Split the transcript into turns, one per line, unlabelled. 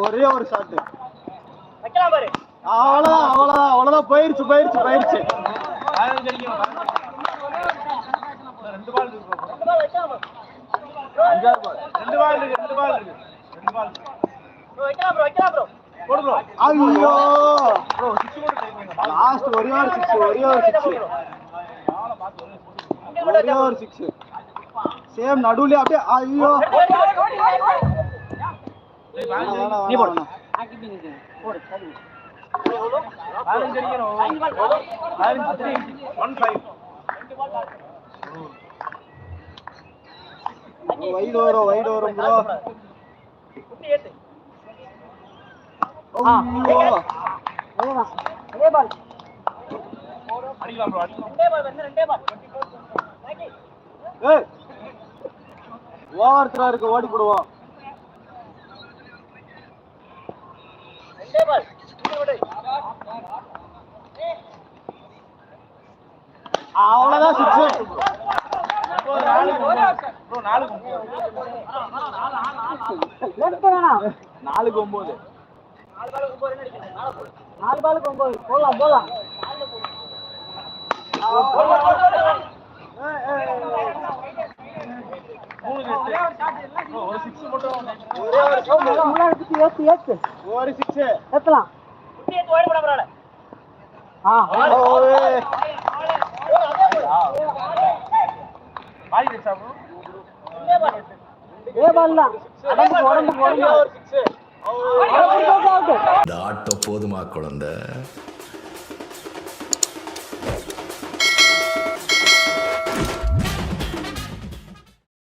ஒரே ஒரு ஷாட். அவ்வளவுதான் போயிருச்சு. ஐயோ லாஸ்ட் ஒரே ஒரு சிக்ஸ் சேம் நடுவுல அப்படியே. ஐயோ வைடு வரும் ப்ரோ. ஓவர் த்ரோ இருக்கு, ஓடி போடுவோம். அவ்வளவுதான் சிக்ஸ். 4-9. 4 பாலுக்கு 9 போலாம். ஒரு சிக்ஸ் எத்தலாம்.
போதுமா குழந்தை?